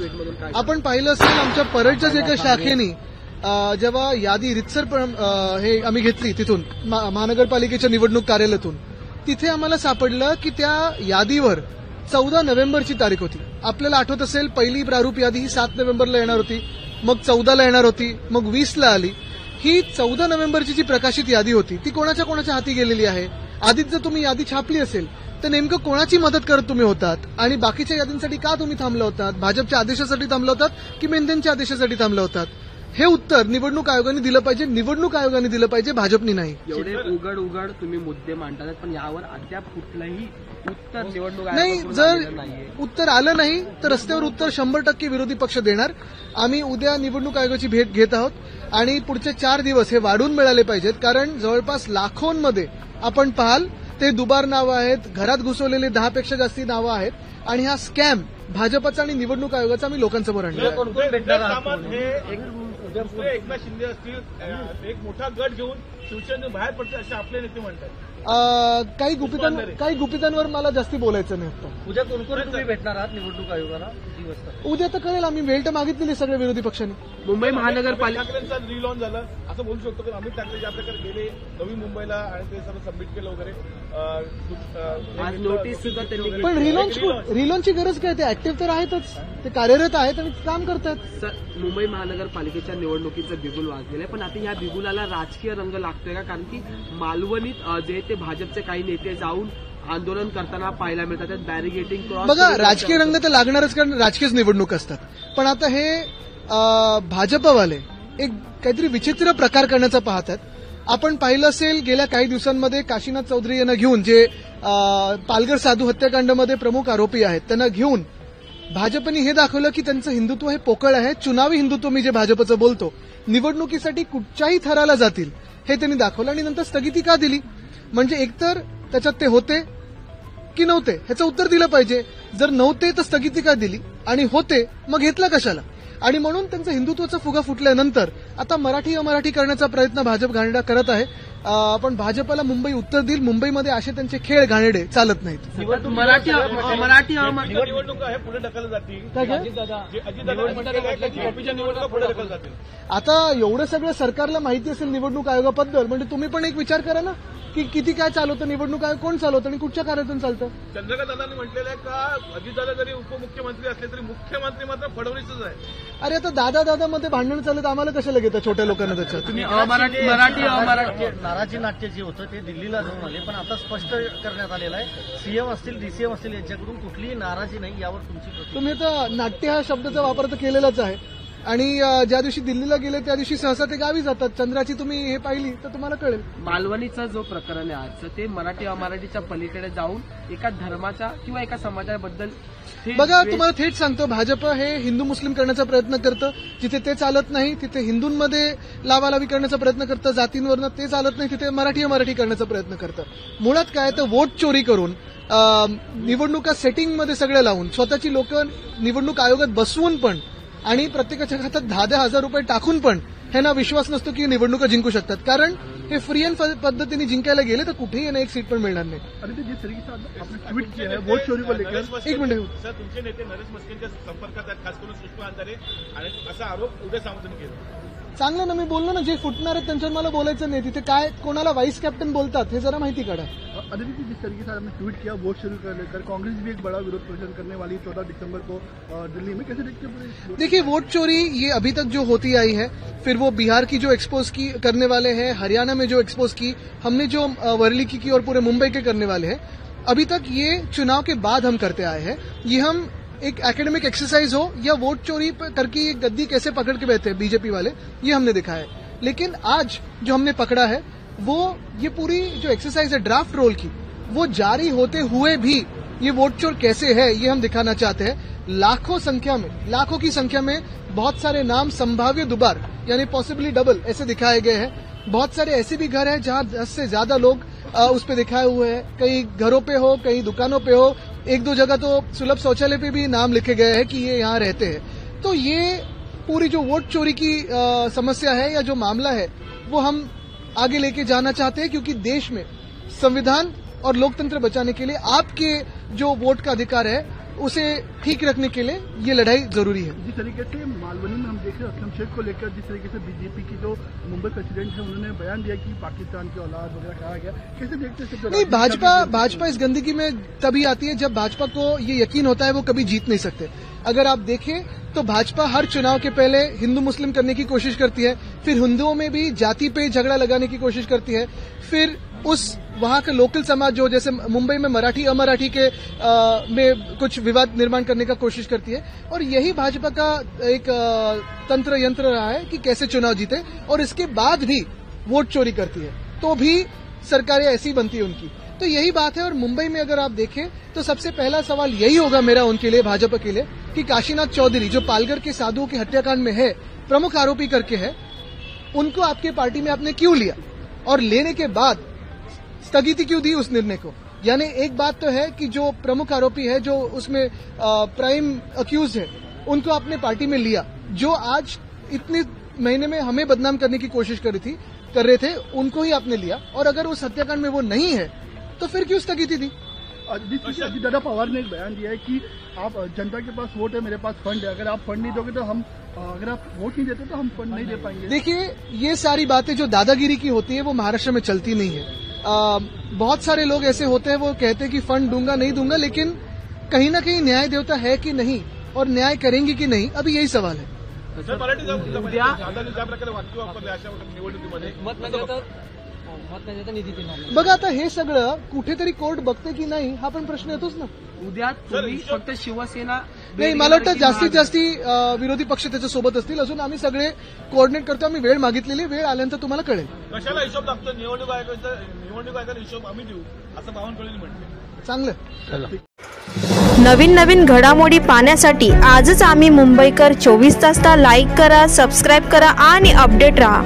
ट्विटमधून काय आपण पाहिलं असेल आमच्या परळच्याच एका शाखेने जेव्हा यादी रितसर हे आम्ही घेतली तिथून महानगरपालिकेच्या निवडणूक कार्यालयातून, तिथे आम्हाला सापडलं की त्या यादीवर 14 नोव्हेंबरची तारीख होती. आपल्याला आठवत असेल पहिली प्रारूप यादी ही 7 नोव्हेंबरला येणार होती, मग 14ला येणार होती, मग 20ला आली. ही 14 नोव्हेंबरची जी प्रकाशित यादी होती ती कोणाच्या हाती गेलेली आहे? आधीच जर तुम्ही यादी छापली असेल तर नेमकं कोणाची मदत करत तुम्ही होतात आणि बाकीच्या यादींसाठी का तुम्ही थांबला होतात? भाजपच्या आदेशासाठी थांबला होतात की मेंढ्यांच्या आदेशासाठी थांबला होतात? हे उत्तर निवडणूक आयोगाने दिलं पाहिजे. निवडणूक आयोगाने दिलं पाहिजे, भाजपने नाही. एवढे उघड तुम्ही मुद्दे मांडतात पण यावर अद्याप कुठलंही उत्तर निवडणूक नाही. जर उत्तर आलं नाही तर रस्त्यावर उत्तर 100% विरोधी पक्ष देणार. आम्ही उद्या निवडणूक आयोगाची भेट घेत आहोत आणि पुढचे 4 दिवस हे वाढून मिळाले पाहिजेत, कारण जवळपास लाखोंमध्ये आपण पाहाल ते दुबार नावं आहेत, घरात घुसवलेले 10 पेक्षा जास्ती नावं आहेत आणि हा स्कॅम भाजपचा आणि निवडणूक आयोगाचा आम्ही लोकांसमोर आणला. एकनाथ शिंदे असतील एक मोठा गट घेऊन शिवसेने बाहेर पडते असे आपले नेते म्हणतात. काही गुपितांवर मला जास्ती बोलायचं नाही. उद्या कोण तुम्ही भेटणार आहात निवडणूक आयोगाला? उद्या तर कळेल. आम्ही वेळ तर मागितलेली सगळ्या विरोधी पक्षांनी. मुंबई महानगरपालिका ठाकरेंचा रिलॉन्च झालं असं बोलू शकतो, कारण अमित ठाकरे ज्या प्रकारे गेले नवी मुंबईला आणि ते सर्व सबमिट केलं वगैरे. आज नोटीस सुद्धा त्यांनी. पण रिलॉन्चची गरज काय? ते ऍक्टिव्ह तर आहेतच, ते कार्यरत आहेत आणि काम करतात. मुंबई महानगरपालिकेच्या निवडणुकीचं बिगुल वाजलेलं आहे, पण आता या बिगुलाला राजकीय रंग लागतोय का? कारण की मालवणीत जे ते भाजपचे काही नेते जाऊन आंदोलन करताना पाहायला मिळतात, त्यात बॅरिगेटिंग क्रॉस. बघा, राजकीय रंग तर लागणारच, कारण राजकीय निवडणूक असतात. पण आता हे भाजपवाले एक काहीतरी विचित्र प्रकार करण्याचा पाहतात. आपण पाहिलं असेल गेल्या काही दिवसांमध्ये काशीनाथ चौधरी यांना घेऊन, जे पालघर साधू हत्याकांडामध्ये प्रमुख आरोपी आहेत, त्यांना घेऊन भाजपने हे दाखवलं की त्यांचं हिंदुत्व हे पोकळ आहे. चुनावी हिंदुत्व मी जे भाजपचं बोलतो, निवडणुकीसाठी कुठच्याही थराला जातील हे त्यांनी दाखवलं. आणि नंतर स्थगिती का दिली? म्हणजे एकतर त्याच्यात ते होते की नव्हते ह्याचं उत्तर दिलं पाहिजे. जर नव्हते तर स्थगिती का दिली, आणि होते मग घेतलं कशाला? आणि म्हणून त्यांचं हिंदुत्वाचा फुगा फुटल्यानंतर आता मराठी अमराठी करण्याचा प्रयत्न भाजप घाणेरडा करत आहे. पण भाजपला मुंबई उत्तर देईल. मुंबईमध्ये असे त्यांचे खेळ घाणेरडे चालत नाहीत. मराठी निवडणुका हे पुढे ढकलल्या जातील. पुढे ढकलल्या जातील. आता एवढं सगळं सरकारला माहिती असेल निवडणूक आयोगाबद्दल, म्हणजे तुम्ही पण एक विचार करा ना की किती काय चालवतं निवडणूक आयोग, कोण चालवतं आणि कुठच्या कार्यातून चालतं. चंद्रकांत दादांनी म्हटलेलं आहे का अजितदादा जरी उपमुख्यमंत्री असले तरी मुख्यमंत्री मात्र फडणवीसच आहे. अरे आता दादा मध्ये भांडण चालत, आम्हाला कशाला घेतात छोट्या लोकांना त्याच्यात? तुम्ही मराठी नाराजी नाट्य जे होतं ते दिल्लीला जाऊन आले, पण आता स्पष्ट करण्यात आलेलं आहे सीएम असतील डीसीएम असतील यांच्याकडून कुठलीही नाराजी नाही. यावर तुमची तुम्ही आता नाट्य हा शब्दाचा वापर तर केलेलाच आहे. आणि ज्या दिवशी दिल्लीला गेले त्या दिवशी सहसा ते गावी जातात. चंद्राची तुम्ही हे पाहिली तर तुम्हाला कळेल. मालवणीचा जो प्रकरण आहे आजचं, ते मराठी अमराठीच्या पलीकडे जाऊन एका धर्माच्या किंवा एका समाजाबद्दल. बघा, तुम्हाला थेट सांगतो, भाजप हे हिंदू मुस्लिम करण्याचा प्रयत्न करतं. जिथे ते चालत नाही तिथे हिंदूंमध्ये लावालावी करण्याचा प्रयत्न करतं. जातींवरनं ते चालत नाही तिथे मराठी अमराठी करण्याचा प्रयत्न करतं. मुळात काय तर वोट चोरी करून निवडणुका सेटिंगमध्ये सगळं लावून स्वतःची लोक निवडणूक आयोगात बसवून पण आणि प्रत्येकाच्या खात्यात 10,000 रुपये टाकून पण ह्यांना विश्वास नसतो की निवडणुका जिंकू शकतात. कारण हे फ्री अँड पद्धतीने जिंकायला गेले तर कुठेही यांना एक सीट पण मिळणार नाही. एक मिनिट सर, तुमचे नेते नरेश मस्केंच्या संपर्कात आहेत, खास करून सुषमा अंधारे, आणि असा आरोप उदय सामंतांनी केला. चांगलं ना, मी बोललो ना, जे फुटणार आहेत त्यांच्यावर मला बोलायचं नाही. तिथे काय कोणाला व्हाईस कॅप्टन बोलतात हे जरा माहिती काढा. अदिति, जिस तरीके से आपने ट्वीट किया वोट शुरू कर लेकर, कांग्रेस भी एक बड़ा विरोध प्रदर्शन करने वाली 14 दिसंबर को दिल्ली में, कैसे देखते हैं? देखिए, वोट चोरी ये अभी तक जो होती आई है, फिर वो बिहार की जो एक्सपोज की करने वाले हैं, हरियाणा में जो एक्सपोज की, हमने जो वर्ली की और पूरे मुंबई के करने वाले हैं, अभी तक ये चुनाव के बाद हम करते आए हैं. ये हम एक एकेडमिक एक्सरसाइज हो या वोट चोरी करके ये गद्दी कैसे पकड़ के बैठे हैं बीजेपी वाले, ये हमने दिखाया है. लेकिन आज जो हमने पकड़ा है वो ये पूरी जो एक्सरसाइज है ड्राफ्ट रोल की, वो जारी होते हुए भी ये वोट चोर कैसे है ये हम दिखाना चाहते हैं. लाखों की संख्या में बहुत सारे नाम संभाव्य दुबार यानी पॉसिबली डबल ऐसे दिखाए गए हैं. बहुत सारे ऐसे भी घर हैं जहां 10 से ज्यादा लोग उस पे दिखाए हुए हैं. कई घरों पे हो, कई दुकानों पे हो, 1-2 जगह तो सुलभ शौचालय पे भी नाम लिखे गए हैं कि ये यहाँ रहते हैं. तो ये पूरी जो वोट चोरी की समस्या है या जो मामला है वो हम आगे लेके जाना चाहते हैं, क्योंकि देश में संविधान और लोकतंत्र बचाने के लिए आपके जो वोट का अधिकार है उसे ठीक रखने के लिए ये लड़ाई जरूरी है। जिस तरीके से मालवनी में हम देख रहे हैं असलम शेख को लेकर जिस तरीके से बीजेपी की जो मुंबई प्रेसिडेंट है उन्होंने बयान दिया कि पाकिस्तान की औलाद वगैरह कहा गया, कैसे देखते हैं? नहीं, भाजपा इस गंदगी में तभी आती है जब भाजपा को ये यकीन होता है वो कभी जीत नहीं सकते। अगर आप देखें तो भाजपा हर चुनाव के पहले हिंदू मुस्लिम करने की कोशिश करती है, फिर हिंदुओं में भी जाति पे झगड़ा लगाने की कोशिश करती है, फिर उस वहां का लोकल समाज जो जैसे मुंबई में मराठी अमराठी के में कुछ विवाद निर्माण करने का कोशिश करती है। और यही भाजपा का एक तंत्र यंत्र रहा है कि कैसे चुनाव जीते, और इसके बाद भी वोट चोरी करती है तो भी सरकारें ऐसी बनती है उनकी। तो यही बात है। और मुंबई में अगर आप देखें तो सबसे पहला सवाल यही होगा मेरा उनके लिए, भाजपा के लिए, कि काशीनाथ चौधरी जो पालघर के साधुओं के हत्याकांड में है, प्रमुख आरोपी करके है, उनको आपके पार्टी में आपने क्यों लिया, और लेने के बाद स्थगिति क्यों दी उस निर्णय को। यानी एक बात तो है कि जो प्रमुख आरोपी है, जो उसमें प्राइम अक्यूज है, उनको आपने पार्टी में लिया, जो आज इतने महीने में हमें बदनाम करने की कोशिश कर रहे थे, उनको ही आपने लिया। और अगर उस हत्याकांड में वो नहीं है तो फिर क्यों स्थगिति दी? अजित दादा पवार ने एक बयान दिया है कि आप जनता के पास वोट है, मेरे पास फंड है, अगर आप फंड नहीं दोगे तो हम, अगर आप वोट नहीं देते तो हम फंड नहीं दे पाएंगे। देखिए, ये सारी बातें जो दादागिरी की होती है वो महाराष्ट्र में चलती नहीं है। बहुत सारे लोग ऐसे होते हैं, वो कहते हैं कि फंड दूंगा नहीं दूंगा, लेकिन कहीं ना कहीं न्याय देवता है कि नहीं, और न्याय करेंगे कि नाही, अभी यही सवाल है। सर, मराठी ज्या प्रकारे वाक्य वापरले अशा निवडणुकीमध्ये बघा, आता हे सगळं कुठेतरी कोर्ट बघते की नाही हा पण प्रश्न येतोच ना। उद्या तुम्ही फक्त शिवसेना नाही, मला वाटतं जास्तीत जास्त विरोधी पक्ष त्याच्या सोबत असतील। अजून आम्ही सगळे कोऑर्डिनेट करतो, आम्ही वेळ मागितलेली, वेळ आल्यानंतर तुम्हाला कळेल। कशाला हिशोब लागतो? निवडणूक आयोगाचा हिशोब आम्ही देऊ असं बावनकुळे म्हणते। चांगलं। नवीन घडामोडी पाहण्यासाठी आजच आम्ही मुंबईकर 24 तासला लाईक करा, सबस्क्राईब करा आणि अपडेट रहा।